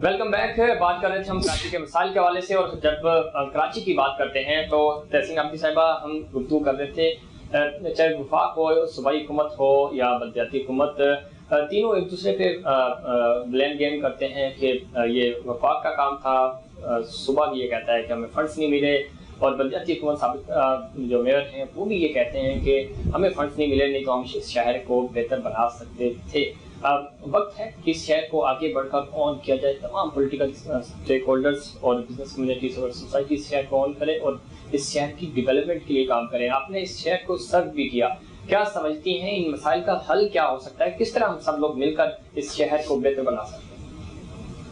Welcome back. बात कर रहे थे हम कराची के मसाइल के हवाले से, और जब कराची की बात करते हैं तो तहसीन आबदी साहिबा हम गुफ्तगू कर रहे थे, चाहे वफाक हो, सूबाई हुकूमत हो या बलदियाती हुकूमत, तीनों एक दूसरे पे ब्लेम गेम करते हैं कि ये वफाक का काम था। सूबा भी ये कहता है कि हमें फंड्स नहीं मिले, और बलदियाती हुकूमत साबिक जो मेयर हैं वो भी ये कहते हैं कि हमें फंड्स नहीं मिले, नहीं तो हम इस शहर को बेहतर बना सकते थे। वक्त है कि इस शहर को आगे बढ़कर ऑन किया जाए। तमाम पॉलिटिकल स्टेक होल्डर्स और बिजनेस कम्युनिटीज और सोसाइटी इस शहर को ऑन करें और इस शहर की डेवलपमेंट के लिए काम करें। आपने इस शहर को सर्व भी किया, क्या समझती हैं इन मसाइल का हल क्या हो सकता है? किस तरह हम सब लोग मिलकर इस शहर को बेहतर बना सकते हैं?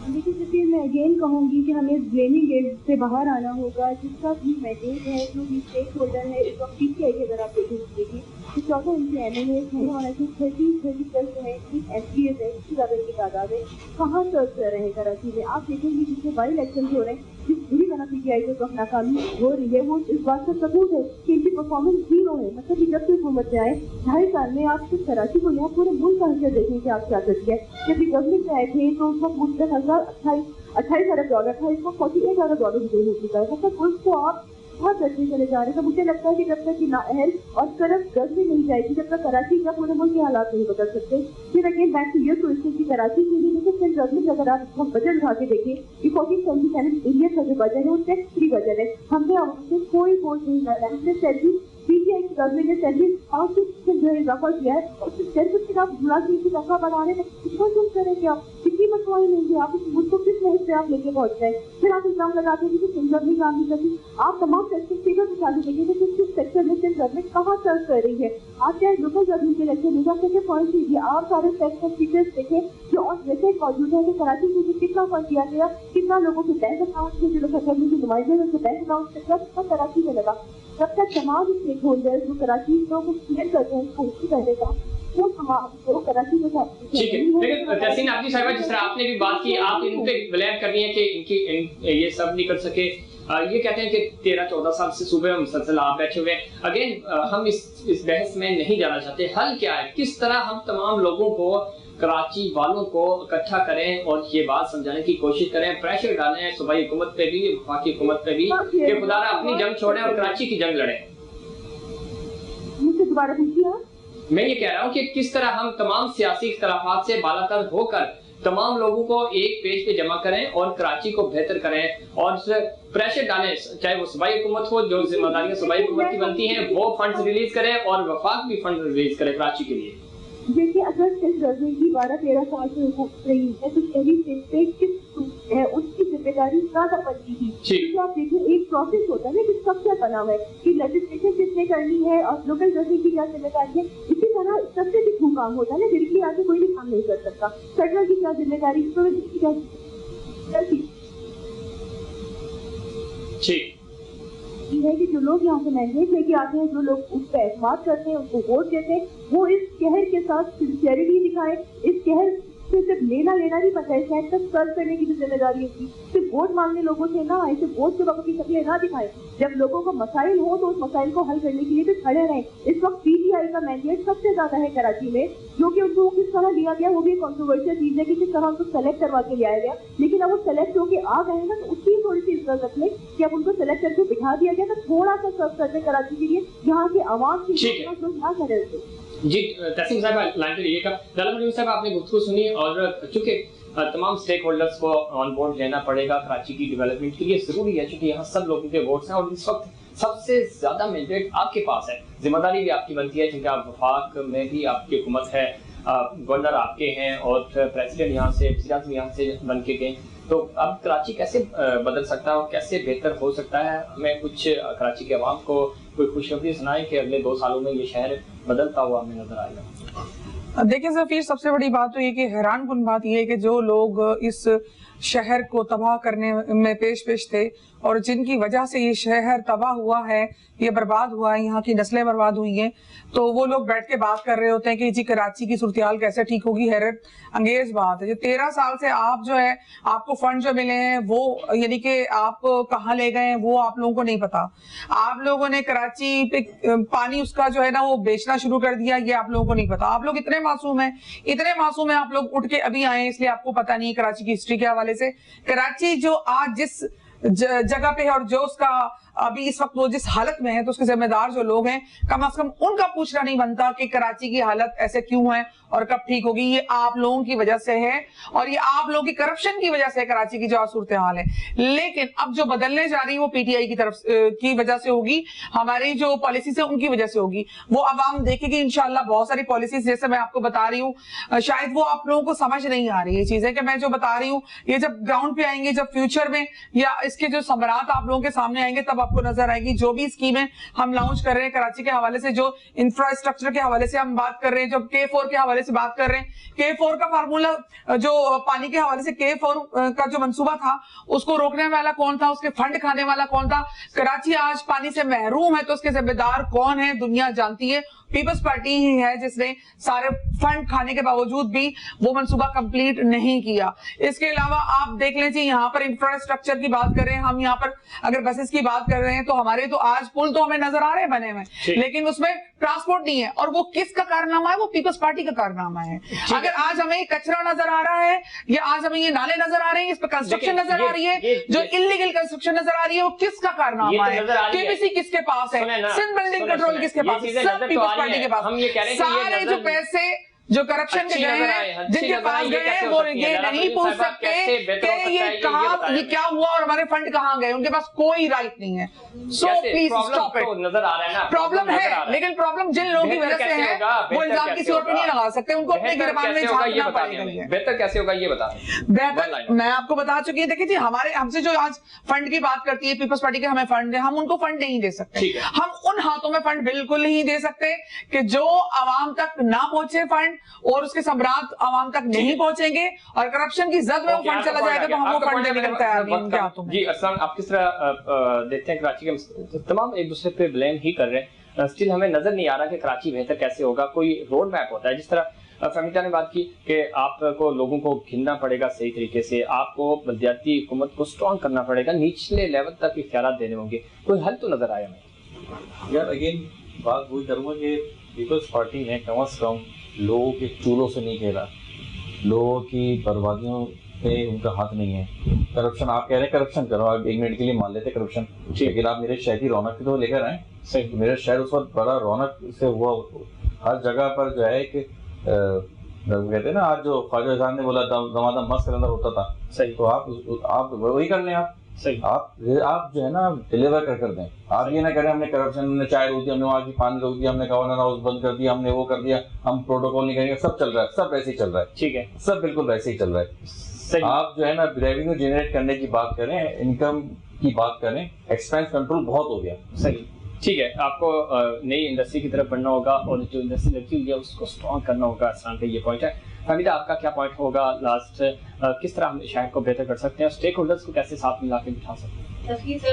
देखिए सफीर, मैं अगेन कहूँगी कि हमें ब्लेमिंग गेम से बाहर आना होगा। जिसका भी मैंडेट है, जो भी स्टेक होल्डर है, इस वक्त पीछे आइए अगर आप देखेंगे कि 14 उनके एमएलएस हैं और ऐसे 30 जो है एमपीएस है, इसकी ज़्यादा की तादाद है, कहाँ सर्व कर रहे हैं कराची में। आप देखेंगे जिससे बाई इलेक्शन हो रहे हैं, जिस बुरी तरह पीटीआई को वक्त नाकामी हो रही है, वो इस बात का सबूत है कि इनकी परफॉर्मेंस जीरो है। मतलब कि जब से हुकूमत में आए 2.5 साल में आप सिर्फ कराची को नहीं, पूरे मुल्क का हल्का देखें कि आप क्या कर दिया। जब भी गवर्नमेंट में आए थे तो उस वक्त मुझसे $28 अरब था, इस वक्त $48 अरब हो चुका है। मतलब मुल्क को आप बहुत अच्छे चले जा रहे हैं। तो मुझे लगता है कि जब तक कि नाअहल और तरफ गज भी नहीं जाएगी, जब तक कराची का पूरे मुल्क के हालात नहीं बदल सकते। फिर अगेन बैक टू ये सोचते कि कराची के लिए देखिए सेंट्रल गवर्नमेंट, अगर आप बजट उठा के देखें कि 1477 एरिया का जो बजट है वो टैक्स फ्री बजट है। हमने उससे कोई बोझ नहीं डाला। हमने सैलरी पीटीआई की गवर्नमेंट ने सैलरी 5% जो है इजाफा किया है, और सिर्फ आप जुड़ा की टका बढ़ा रहे हैं। कितना कुछ करेंगे आप, कितनी मतवाई लेंगे आप, उस मुल्क को किस महज से आप लेके पहुंच रहे हैं। फिर आप इल्जाम लगाते हैं कि सेंट्रल गवर्नमेंट काम नहीं करती। आप तमाम सेक्टर फिगर में चालू देखिए कि किस सेक्टर में सेंट्रल गवर्नमेंट कहाँ सर्व कर रही है। आप चाहे लोकल गवर्नमेंट के इलेक्शन में जाकर के पॉइंट लीजिए, आप सारे सेक्टर फिगर्स देखें जो ऑन रिकॉर्ड मौजूद है कि कराची के लिए कितना फंड दिया गया, कितना लोगों के बैंक अकाउंट में, जो लोग असेंबली के नुमाइंदे हैं उनके बैंक अकाउंट से कितना कराची में लगा। जब तक तमाम स्टेक होल्डर्स जो कराची को क्लियर करते हैं उसको कहने का वो तमाम वो कराची के साथ। ठीक है, लेकिन तहसीन आबदी साहिबा, जिस तरह आपने भी बात की, आप इन पे ब्लेम कर रही हैं कि इनकी ये सब नहीं कर सके। ये कहते हैं कि 13-14 साल से सूबे में मुसलसल आप बैठे हुए हैं। अगेन हम इस बहस में नहीं जाना चाहते। हल क्या है? किस तरह हम तमाम लोगों को, कराची वालों को इकट्ठा करें और ये बात समझाने की कोशिश करें, प्रेशर डालें सूबाई हुकूमत पे भी, वफाकी हुकूमत पे भी, कि खुदारा अपनी जंग छोड़ें और कराची की जंग लड़ें। मुझसे दोबारा पूछिए। मैं ये कह रहा हूँ कि किस तरह हम तमाम सियासी इख्तलाफात से बालातर होकर तमाम लोगों को एक पेज पे जमा करें और कराची को बेहतर करें और प्रेशर डालें। चाहे वो सूबाई हुकूमत हो, जो जिम्मेदारियां सूबाई हुकूमत की बनती हैं वो फंड्स रिलीज करें और वफाक भी फंड रिलीज करे कराची के लिए। देखिए, अगर इस गवर्नमेंट की 12-13 साल से हुकूमत रही है तो शहरी से किस है उसकी जिम्मेदारी ज्यादा बनती थी। क्योंकि आप देखिए एक प्रोसेस होता है ना कि सबसे बना हुआ है कि लेजिस्लेशन किसने करनी है और लोकल गवर्नमेंट की क्या जिम्मेदारी है। इसी तरह सबसे भी काम होता है ना, डायरेक्टली आके कोई भी काम नहीं कर सकता। सेंट्रल की क्या जिम्मेदारी, प्रोविंस की क्या ठीक है कि जो लोग यहाँ से मैंडेट लेके आते हैं, जो लोग उस पर एतमाद करते हैं, उनको वोट देते हैं, वो इस शहर के साथ सिंसियरिटी दिखाए। इस शहर से सिर्फ लेना नहीं पता है, शहर तक सर्व करने की भी जिम्मेदारी होती। सिर्फ वोट मांगने लोगों से ना आए, सिर्फ वोट के वक्त की शक्लें ना दिखाए। जब लोगों को मसाइल हो तो उस मसाइल को हल करने के लिए भी खड़े रहें। इस वक्त पीटीआई का मैंडेट सबसे ज्यादा है कराची में, जो कि उनको किस तरह दिया गया वो भी कंट्रोवर्शियल चीज है कि किस तरह उनको सेलेक्ट करवा के लिया गया। लेकिन अब वो सेलेक्ट होके आ गए हैं ना, तो उसकी थोड़ी सी इज्जत रख लें कि अब उनको सेलेक्ट करके बिठा दिया गया, तो थोड़ा सा सर्व करते कराची के लिए यहाँ के आवाम की ना करें। जी तहसीन साहब, लाइन पे रहिएगा। लाला साहब, आपने गुफ्तगू सुनी, और चूंकि तमाम स्टेक होल्डर्स को ऑन बोर्ड लेना पड़ेगा कराची की डेवलपमेंट के लिए, जरूरी है क्योंकि यहाँ सब लोगों के वोट्स हैं और इस वक्त सबसे ज्यादा मैंडेट आपके पास है। जिम्मेदारी भी आपकी बनती है क्योंकि आप वफाक में भी आपकी हुकूमत है, गवर्नर आपके हैं और प्रेसिडेंट यहाँ से, वज़ीर-ए-आज़म यहाँ से बन के गए। तो अब कराची कैसे बदल सकता है और कैसे बेहतर हो सकता है? हमें कुछ कराची के अवाम को कोई खुशखबरी सुनाए कि अगले 2 सालों में ये शहर बदलता हुआ हमें नजर आएगा। देखिए ज़फ़ीर, सबसे बड़ी बात तो ये कि हैरानकुन बात ये है कि जो लोग इस शहर को तबाह करने में पेश थे और जिनकी वजह से ये शहर तबाह हुआ है, ये बर्बाद हुआ है, यहाँ की नस्लें बर्बाद हुई हैं, तो वो लोग बैठ के बात कर रहे होते हैं कि जी कराची की सूरत-ए-हाल कैसे ठीक होगी। हैरत अंगेज बात है। जो 13 साल से आप जो है आपको फंड जो मिले हैं वो यानी कि आप कहाँ ले गए हैं वो आप लोगों को नहीं पता। आप लोगों ने कराची पे पानी उसका जो है ना वो बेचना शुरू कर दिया, ये आप लोगों को नहीं पता। आप लोग इतने मासूम हैं आप लोग उठ के अभी आए, इसलिए आपको पता नहीं कराची की हिस्ट्री के हवाले हवाले से कराची जो आज जिस जगह पे है और जो उसका अभी इस वक्त वो जिस हालत में है, तो उसके जिम्मेदार जो लोग हैं कम से कम उनका पूछना नहीं बनता कि कराची की हालत ऐसे क्यों है और कब ठीक होगी। ये आप लोगों की वजह से है और ये आप लोगों की करप्शन की वजह से कराची की जो सूरत हाल है। लेकिन अब जो बदलने जा रही है वो पीटीआई की तरफ की वजह से होगी, हमारी जो पॉलिसीज है उनकी वजह से होगी। वो अवाम देखेगी इंशाल्लाह। बहुत सारी पॉलिसीज जैसे मैं आपको बता रही हूँ, शायद वो आप लोगों को समझ नहीं आ रही है चीजें कि मैं जो बता रही हूँ, ये जब ग्राउंड पे आएंगे, जब फ्यूचर में या इसके जो समरात आप लोगों के सामने आएंगे, तब आपको नजर आएगी। जो भी स्कीमें हम लॉन्च कर रहे हैं कराची के हवाले से, जो इंफ्रास्ट्रक्चर के हवाले से हम बात कर रहे हैं, जो K4 के हवाले से बात कर रहे हैं, K4 का फार्मूला जो पानी के हवाले से K4 का जो मंसूबा था उसको रोकने वाला कौन था, उसके फंड खाने वाला कौन था। कराची आज पानी से महरूम है तो उसके जिम्मेदार कौन है दुनिया जानती है। पीपल्स पार्टी ही है जिसने सारे फंड खाने के बावजूद भी वो मंसूबा कंप्लीट नहीं किया। इसके अलावा आप देख लें जी, यहाँ पर इंफ्रास्ट्रक्चर की बात कर रहे हैं हम, यहाँ पर अगर बसेस की बात कर रहे हैं तो हमारे तो आज पुल तो हमें नजर आ रहे हैं बने हुए, लेकिन उसमें ट्रांसपोर्ट नहीं है। और वो किसका कारनामा है? वो पीपल्स पार्टी का कारनामा है। अगर आज हमें कचरा नजर आ रहा है या आज हमें ये नाले नजर आ रहे हैं, इस पर कंस्ट्रक्शन नजर आ रही है, जो इलीगल कंस्ट्रक्शन नजर आ रही है, वो किसका कारनामा है? केबीसी किसके पास है? सिंध बिल्डिंग कंट्रोल किसके पास है? सब पीपल्स पार्टी के पास। सारे जो पैसे जो करप्शन के गए हैं, जिनके पास गए हैं, वो ये नहीं पूछ सकते कि ये कहाँ, ये क्या हुआ और हमारे फंड कहाँ गए। उनके पास कोई राइट नहीं है। So please stop it. नजर आ रहा है ना, प्रॉब्लम है, लेकिन प्रॉब्लम जिन लोगों की वजह से है वो इल्जाम किसी और पे नहीं लगा सकते, उनको अपने गिरबान में झांकना पड़ेगा। बेहतर कैसे होगा ये बता। बेहतर मैं आपको बता चुकी है। देखिए जी, हमारे हमसे जो आज फंड की बात करती है पीपल्स पार्टी के, हमें फंड है, हम उनको फंड नहीं दे सकते। हम उन हाथों में फंड बिल्कुल नहीं दे सकते कि जो आवाम तक ना पहुंचे फंड, और उसके सम्राट आवाम तक नहीं पहुंचेंगे और करप्शन की जद में वो फंड चला जाएगा तो हम वो फंड देने के लिए तैयार नहीं। उनके हाथों में जी। अरसलान, आप किस तरह देखते हैं कराची के तमाम एक दूसरे पे ब्लेम ही कर रहे हैं, स्टिल हमें नजर नहीं आ रहा कि कराची बेहतर कैसे होगा। कोई रोड मैप होता है? जिस तरह फहमीदा ने बात की कि आपको लोगों को गिनना पड़ेगा सही तरीके से, आपको बल्दियाती हुकूमत को स्ट्रॉन्ग करना पड़ेगा, निचले लेवल तक इख्तियार देने होंगे, कोई हल तो नजर आया हमें? यार अगेन बात वही करूँगा कि पीपल्स पार्टी ने कम अज कम लोगों के चूलों से नहीं खेला, लोगों की बर्बादियों पे उनका हाथ नहीं है। करप्शन आप कह रहे हैं करप्शन करो, आप एक मिनट के लिए मान लेते करप्शन, लेकिन आप मेरे शहर की रौनक तो लेकर आए। सही, मेरा शहर उस वक्त बड़ा रौनक से हुआ, हर जगह पर जो है कि कहते हैं ना, आज जो ख्वाजा साहब ने बोला दमादम मस्त अंदर होता था। सही, तो आप वही कर लें। आप सही, आप जो है ना डिलीवर कर दें। आप ये ना करें हमने करप्शन, हमने चाय रोक दी, हमने वहाँ की पानी रोक दिया, हमने गवर्नर हाउस बंद कर दिया, हमने वो कर दिया, हम प्रोटोकॉल नहीं करेंगे। सब चल रहा है, सब वैसे ही चल रहा है। ठीक है, सब बिल्कुल वैसे ही चल रहा है। आप जो है ना रेवेन्यू जनरेट करने की बात करें, इनकम की बात करें, एक्सपेंस कंट्रोल बहुत हो गया। सही, ठीक है, आपको नई इंडस्ट्री की तरफ बढ़ना होगा और जो इंडस्ट्री लगी हुई है उसको स्ट्रॉन्ग करना होगा। आसान का ये पॉइंट है। हमीदा, आपका क्या पॉइंट होगा लास्ट? किस तरह हम शहर को बेहतर कर सकते हैं, स्टेक होल्डर्स को कैसे साथ मिला के बिठा सकते हैं?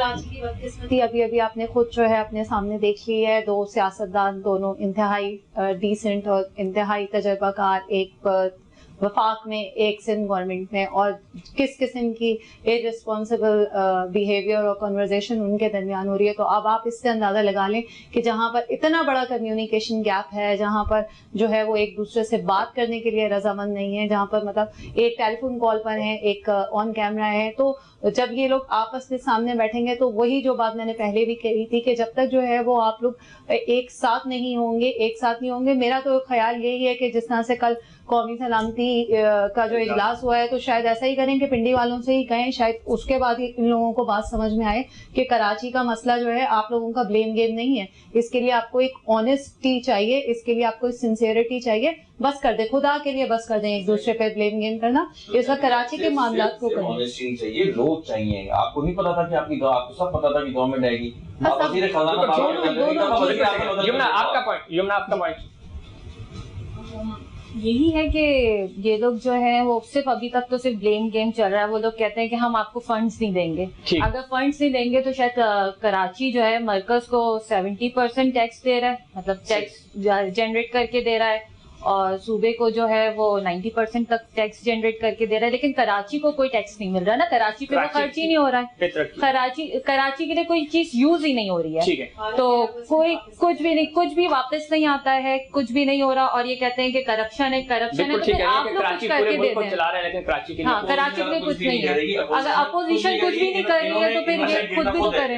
आज की बदकिस्मती अभी आपने खुद जो है अपने सामने देख ली है। दो सियासतदान, दोनों इंतहाई डिसेंट और इंतहाई तजर्बाकार, एक वफाक में, एक सिंध गवर्नमेंट में, और किस किस्म की इररिस्पॉन्सिबल बिहेवियर और कन्वर्सेशन उनके दरमियान हो रही है। तो अब आप इससे अंदाजा लगा लें कि जहाँ पर इतना बड़ा कम्युनिकेशन गैप है, जहाँ पर जो है वो एक दूसरे से बात करने के लिए रजामंद नहीं है, जहाँ पर मतलब एक टेलीफोन कॉल पर है, एक ऑन कैमरा है, तो जब ये लोग आपस में सामने बैठेंगे तो वही जो बात मैंने पहले भी कही थी कि जब तक जो है वो आप लोग एक साथ नहीं होंगे, मेरा तो ख्याल यही है कि जिस तरह से कल कौमी सलामती का जो इजलास हुआ है, तो शायद ऐसा ही करें कि पिंडी वालों से ही कहें, शायद उसके बाद ही इन लोगों को बात समझ में आए कि कराची का मसला जो है आप लोगों का ब्लेम गेम नहीं है। इसके लिए आपको एक ऑनेस्टी चाहिए, इसके लिए आपको सिंसियरिटी चाहिए। बस कर दे, खुदा के लिए बस कर दें एक दूसरे पे ब्लेम गेम करना। इस वक्त कराची के मामला को ऑनेस्टी चाहिए, लोग चाहिए। आपको नहीं पता था कि आपको सब पता था कि गवर्नमेंट आएगी। यमुना, आपका पॉइंट यही है कि ये लोग जो है वो सिर्फ अभी तक तो सिर्फ ब्लेम गेम चल रहा है। वो लोग कहते हैं कि हम आपको फंड्स नहीं देंगे। अगर फंड्स नहीं देंगे तो शायद कराची जो है मरकज को 70% टैक्स दे रहा है, मतलब टैक्स जनरेट करके दे रहा है, और सूबे को जो है वो 90% तक टैक्स जनरेट करके दे रहा है, लेकिन कराची को कोई टैक्स नहीं मिल रहा ना। कराची पे वो खर्च ही नहीं हो रहा है। कराची के लिए कोई चीज यूज ही नहीं हो रही है, तो कोई कुछ भी वापस नहीं आता है, कुछ भी नहीं हो रहा। और ये कहते हैं कि करप्शन है, करप्शन है, तो फिर आप लोग कुछ करके दे दें। कराची के लिए कुछ नहीं है। अगर अपोजिशन कुछ भी नहीं कर रही है तो फिर ये खुद भी तो करें।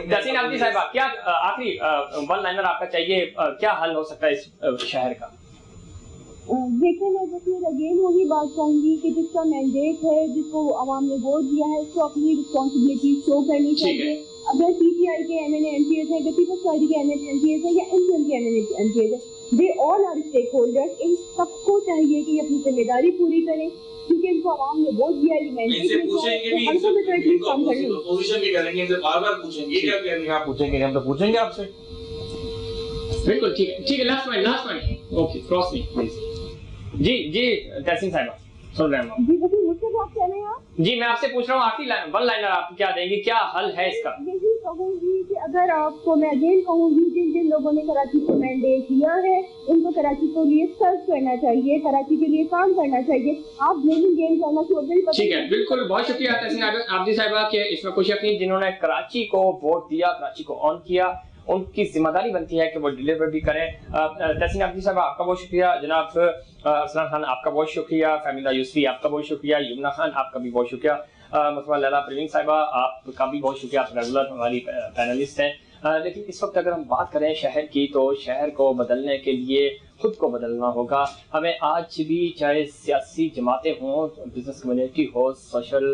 तहसीन आबदी साहिबा, क्या आखिरी वन लाइनर आपका चाहिए, क्या हल हो सकता है इस शहर का? देखिए, मैं तो फिर अगेन वही बात कहूंगी कि जिसका मैंडेट है, जिसको आवाम ने वोट दिया है, उसको अपनी रिस्पॉन्सिबिलिटी शो करनी चाहिए। अगर पीटीआई के एमएनए एमपीएस है, पीपल्स पार्टी के एमएनए एमपीएस है या एमपीएम के एमएनए एमपीएस है, they all are stakeholders. इन सबको चाहिए कि अपनी जिम्मेदारी पूरी करें, क्योंकि इनको आवाम ने वोट दिया है। मैंडेट हमको भी तो एटलीस्ट काम करनी है। अपोजिशन भी करेंगे, इनसे बार-बार पूछेंगे, क्या करेंगे? आप पूछेंगे, हम तो पूछेंगे आपसे। बिल्कुल ठीक है। लास्ट पॉइंट ओके, क्रॉस नहीं प्लीज। जी तहसीन साहिबा सुन रहे हैं हम। जी वही मुझसे बात कर रहे हैं आप? जी मैं आपसे पूछ रहा हूँ, आखिरी वन लाइनर आप क्या देंगे, क्या हल है इसका? यही कहूंगी कि अगर आपको, मैं अगेन कहूंगी, जिन लोगों ने कराची को मैंडेट दिया है, उनको कराची के लिए सर्व करना चाहिए, कराची के लिए काम करना चाहिए। आप ब्लेमिंग गेम करना छोड़ दें। ठीक है, बिल्कुल, बहुत शुक्रिया तहसीन आबदी साहिबा के इसमें कुछ यकीन, जिन्होंने कराची को वोट दिया, कराची को ऑन किया, उनकी जिम्मेदारी बनती है कि वो डिलीवर भी करें। तहसीन आबदी साहब आपका बहुत शुक्रिया, जनाब अरसलान खान आपका बहुत शुक्रिया, फहमीदा यूसुफी आपका बहुत शुक्रिया, यमुना खान आपका भी बहुत शुक्रिया, मुस्तफा लैला परवीन साहिबा आपका भी बहुत शुक्रिया, आप रेगुलर हमारी पैनलिस्ट हैं। लेकिन इस वक्त अगर हम बात करें शहर की, तो शहर को बदलने के लिए खुद को बदलना होगा हमें। आज भी चाहे सियासी जमातें हों, बिजनेस कम्युनिटी हो, सोशल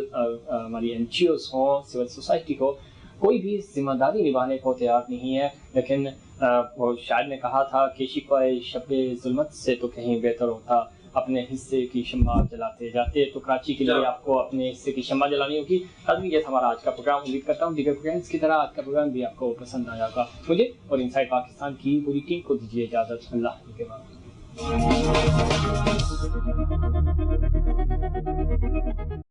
हमारी NGOs हों, सिविल सोसाइटी हो, कोई भी जिम्मेदारी निभाने को तैयार नहीं है। लेकिन वो शायर ने कहा था कि शिकवाए शब्बे जुल्मत से तो कहीं बेहतर होता अपने हिस्से की शम्मा जलाते जाते। तो कराची के लिए आपको अपने हिस्से की शम्मा जलानी होगी। अभी ये हमारा आज का प्रोग्राम। उम्मीद करता हूँ दीगर प्रोग्राम्स की तरह आज का प्रोग्राम भी आपको पसंद आया होगा। मुझे और इनसाइड पाकिस्तान की पूरी टीम को दीजिए इजाज़त। अल्लाह के बाद।